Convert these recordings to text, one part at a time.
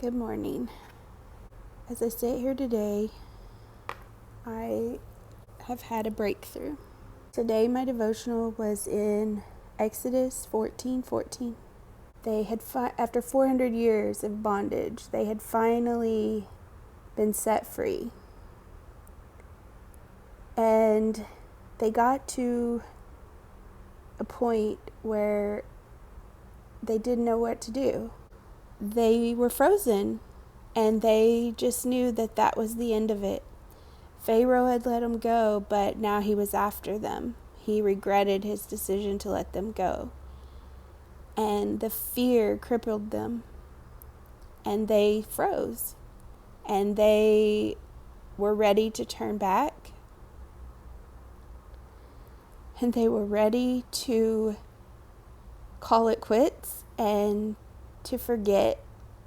Good morning. As I sit here today, I have had a breakthrough. Today, my devotional was in Exodus 14:14. They had, after 400 years of bondage, they had finally been set free. And they got to a point where they didn't know what to do. They were frozen, and they just knew that that was the end of it. Pharaoh had let them go, but now he was after them. He regretted his decision to let them go. And the fear crippled them. And they froze. And they were ready to turn back. And they were ready to call it quits and to forget.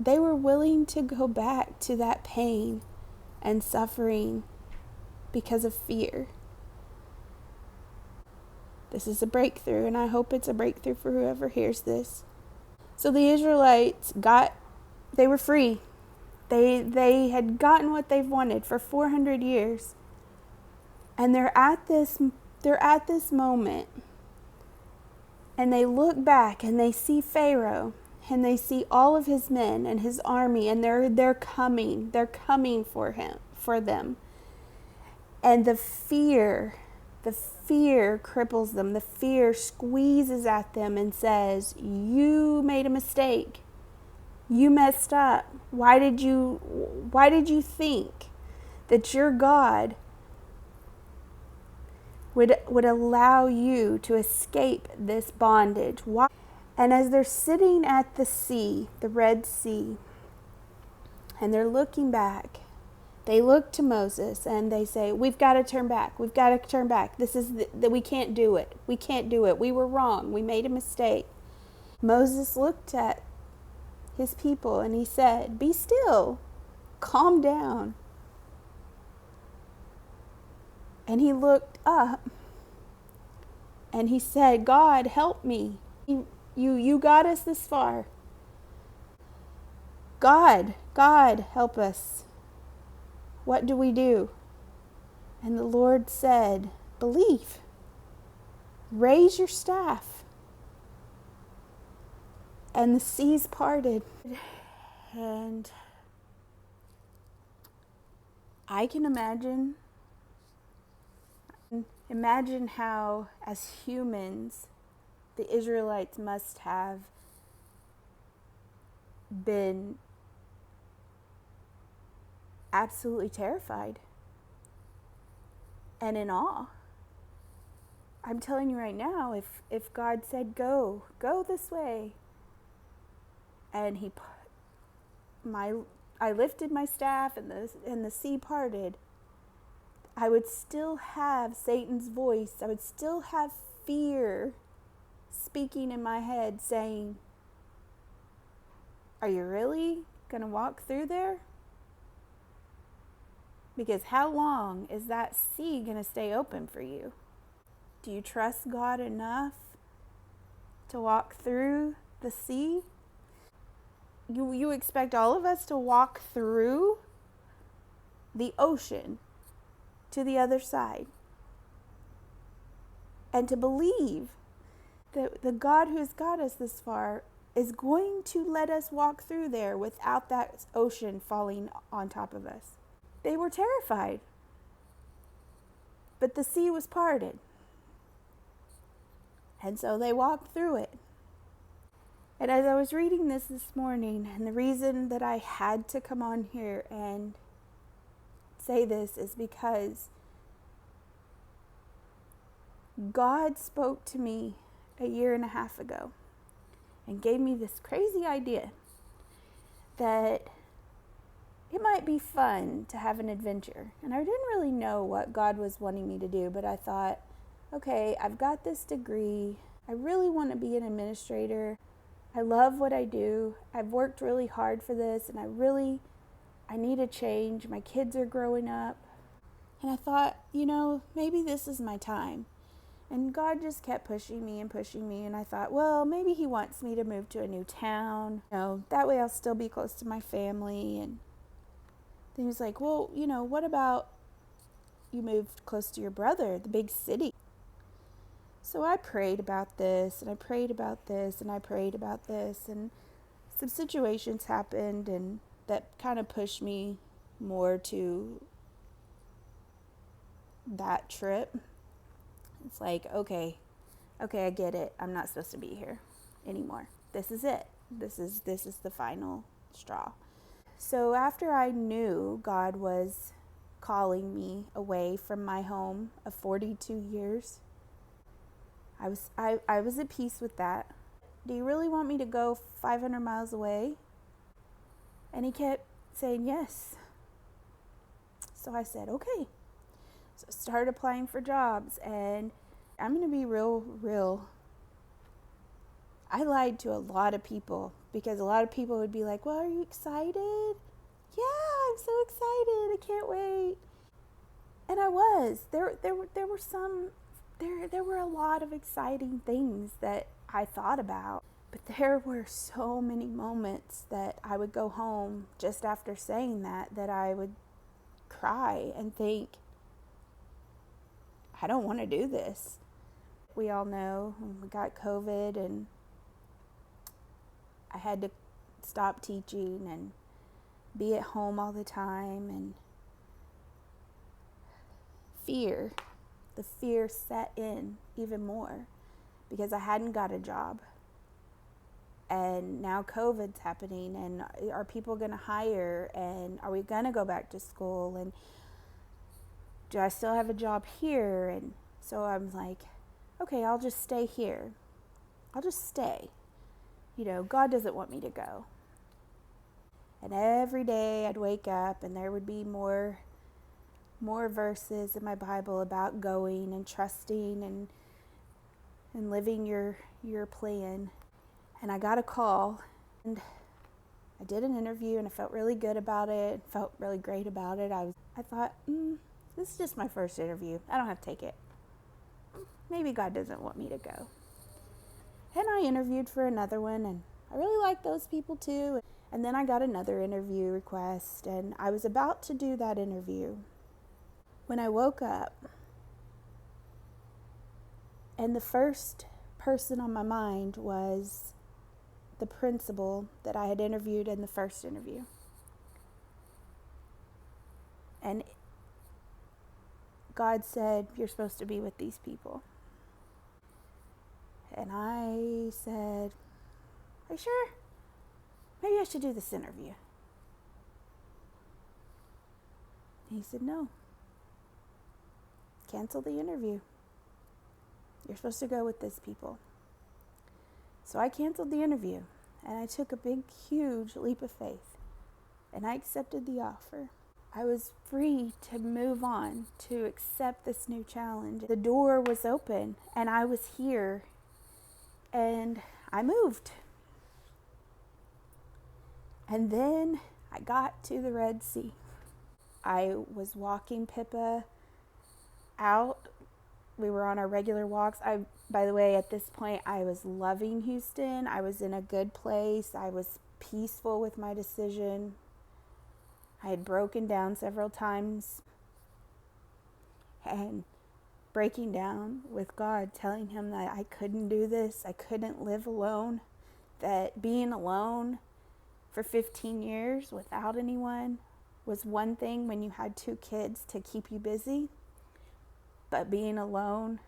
They were willing to go back to that pain and suffering because of fear. This is a breakthrough, and I hope it's a breakthrough for whoever hears this. So the Israelites they were free. They had gotten what they've wanted for 400 years. And they're at this moment, and they look back and they see Pharaoh, and they see all of his men and his army, and they're coming for them. And the fear cripples them. The fear squeezes at them and says, you made a mistake. You messed up. Why did you think that your God would allow you to escape this bondage? Why? And as they're sitting at the sea, the Red Sea, and they're looking back, they look to Moses and they say, we've got to turn back. We've got to turn back. This is that we can't do it. We can't do it. We were wrong. We made a mistake. Moses looked at his people and he said, be still. Calm down. And he looked up and he said, God, help me. You got us this far. God, help us. What do we do? And the Lord said, believe. Raise your staff. And the seas parted. And I can imagine how, as humans, the Israelites must have been absolutely terrified and in awe. I'm telling you right now, if God said, go this way, and I lifted my staff and the sea parted, I would still have Satan's voice. I would still have fear speaking in my head saying, are you really going to walk through there? Because how long is that sea going to stay open for you? Do you trust God enough to walk through the sea? You expect all of us to walk through the ocean to the other side and to believe that the God who's got us this far is going to let us walk through there without that ocean falling on top of us. They were terrified, but the sea was parted, and so they walked through it. And as I was reading this morning, and the reason that I had to come on here and say this is because God spoke to me a year and a half ago and gave me this crazy idea that it might be fun to have an adventure. And I didn't really know what God was wanting me to do, but I thought, okay, I've got this degree. I really want to be an administrator. I love what I do. I've worked really hard for this, and I need a change. My kids are growing up. And I thought, maybe this is my time. And God just kept pushing me, and I thought, well, maybe he wants me to move to a new town. that way I'll still be close to my family. And then he was like, well, what about you moved close to your brother, the big city? So I prayed about this, and I prayed about this, and I prayed about this, and some situations happened, and that kind of pushed me more to that trip. It's like, okay, I get it. I'm not supposed to be here anymore. This is it. This is the final straw. So after I knew God was calling me away from my home of 42 years, I was at peace with that. Do you really want me to go 500 miles away? And he kept saying yes. So I said, okay. So I started applying for jobs, and I'm going to be real. I lied to a lot of people because a lot of people would be like, well, are you excited? Yeah, I'm so excited. I can't wait. And I was. There were a lot of exciting things that I thought about. But there were so many moments that I would go home just after saying that I would cry and think, I don't want to do this. We all know we got COVID, and I had to stop teaching and be at home all the time, and the fear set in even more because I hadn't got a job. And now COVID's happening, and are people going to hire, and are we going to go back to school, and do I still have a job here? And so I'm like, okay, I'll just stay here. I'll just stay. God doesn't want me to go. And every day I'd wake up and there would be more verses in my Bible about going and trusting and living your plan. And I got a call, and I did an interview, and I felt really good about it, felt really great about it. I thought, this is just my first interview. I don't have to take it. Maybe God doesn't want me to go. And I interviewed for another one, and I really liked those people too. And then I got another interview request, and I was about to do that interview when I woke up, and the first person on my mind was the principal that I had interviewed in the first interview. And God said, you're supposed to be with these people. And I said, are you sure? Maybe I should do this interview. And he said, no. Cancel the interview. You're supposed to go with these people. So I canceled the interview, and I took a big, huge leap of faith, and I accepted the offer. I was free to move on, to accept this new challenge. The door was open, and I was here, and I moved. And then I got to the Red Sea. I was walking Pippa out. We were on our regular walks. By the way, at this point, I was loving Houston. I was in a good place. I was peaceful with my decision. I had broken down several times, and breaking down with God, telling him that I couldn't do this. I couldn't live alone. That being alone for 15 years without anyone was one thing when you had 2 kids to keep you busy. But being alone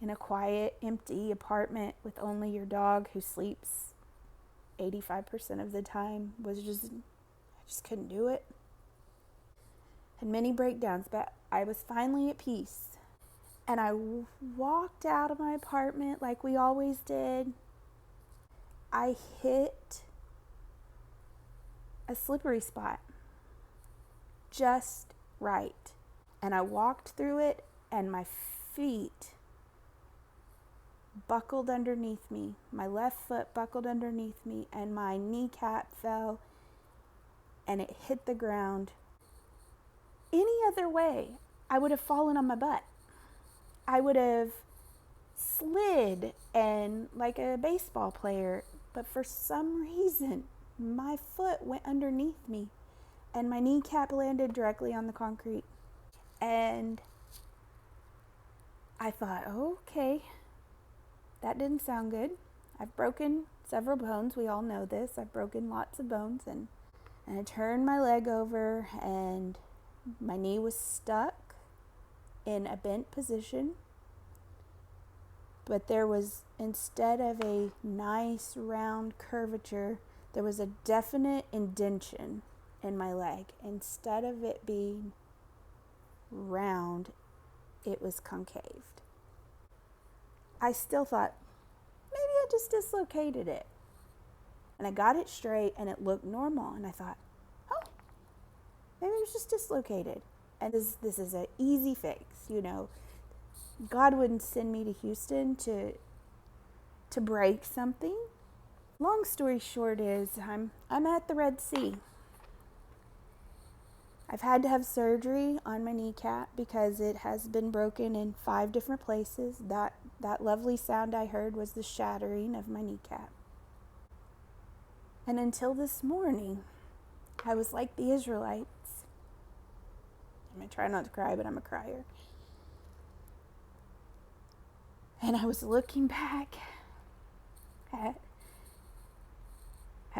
in a quiet, empty apartment with only your dog who sleeps 85% of the time I just couldn't do it. Had many breakdowns, but I was finally at peace. And I walked out of my apartment like we always did. I hit a slippery spot just right. And I walked through it, and my feet buckled underneath me. My left foot buckled underneath me, and my kneecap fell, and it hit the ground. Any other way, I would have fallen on my butt. I would have slid, and like a baseball player, But for some reason, my foot went underneath me and my kneecap landed directly on the concrete. And I thought, oh, okay, that didn't sound good. I've broken several bones. We all know this. I've broken lots of bones. And I turned my leg over and my knee was stuck in a bent position. But there was, instead of a nice round curvature, there was a definite indentation in my leg. Instead of it being round, it was concaved. I still thought, maybe I just dislocated it. And I got it straight and it looked normal. And I thought, oh, maybe it was just dislocated. And this is an easy fix, you know. God wouldn't send me to Houston to break something. Long story short is I'm at the Red Sea. I've had to have surgery on my kneecap because it has been broken in 5 different places. That lovely sound I heard was the shattering of my kneecap. And until this morning, I was like the Israelites. I'm going to try not to cry, but I'm a crier. And I was looking back at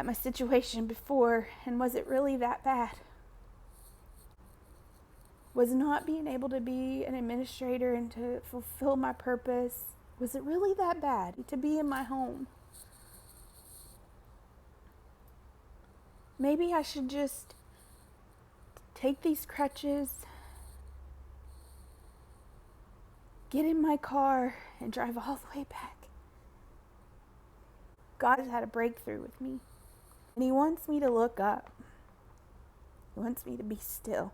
my situation before, and was it really that bad? Was not being able to be an administrator and to fulfill my purpose, was it really that bad to be in my home? Maybe I should just take these crutches, get in my car, and drive all the way back. God has had a breakthrough with me. And He wants me to look up. He wants me to be still.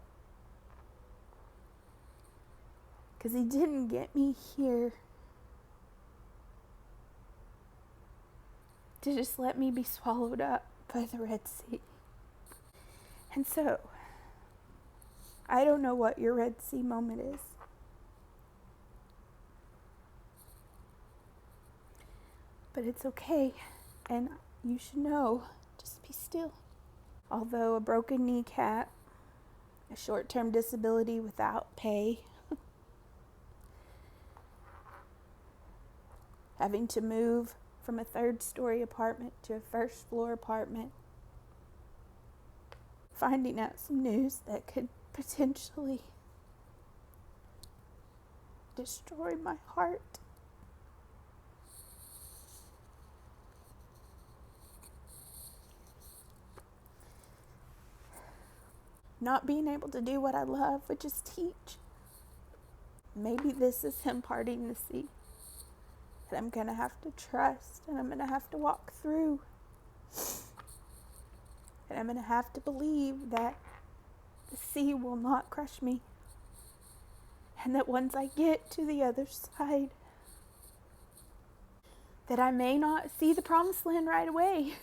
Because He didn't get me here to just let me be swallowed up by the Red Sea. And so, I don't know what your Red Sea moment is. But it's okay, and you should know, just be still. Although a broken kneecap, a short-term disability without pay, having to move from a 3rd-story apartment to a 1st-floor apartment, finding out some news that could potentially destroy my heart. Not being able to do what I love, which is teach. Maybe this is Him parting the sea. And I'm going to have to trust, and I'm going to have to walk through. And I'm going to have to believe that the sea will not crush me. And that once I get to the other side, that I may not see the promised land right away.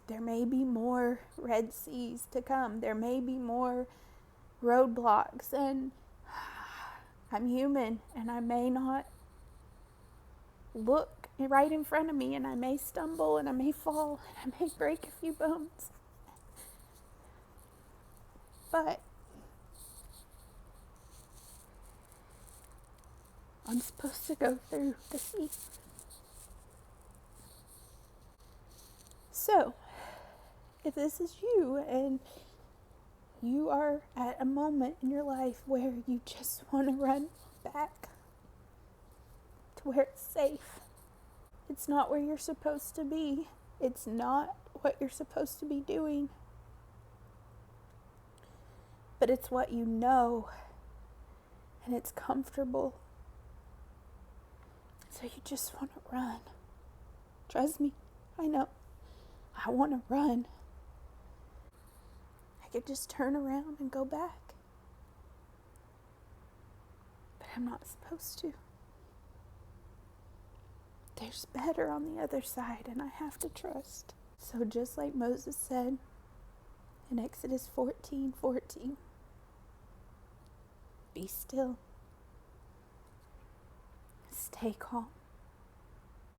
There may be more Red Seas to come. There may be more roadblocks. And I'm human, and I may not look right in front of me, and I may stumble, and I may fall, and I may break a few bones. But I'm supposed to go through the sea. So, if this is you, and you are at a moment in your life where you just want to run back to where it's safe, it's not where you're supposed to be. It's not what you're supposed to be doing. But it's what you know, and it's comfortable. So you just want to run. Trust me, I know. I want to run. I could just turn around and go back. But I'm not supposed to. There's better on the other side, and I have to trust. So just like Moses said in Exodus 14:14, be still. Stay calm.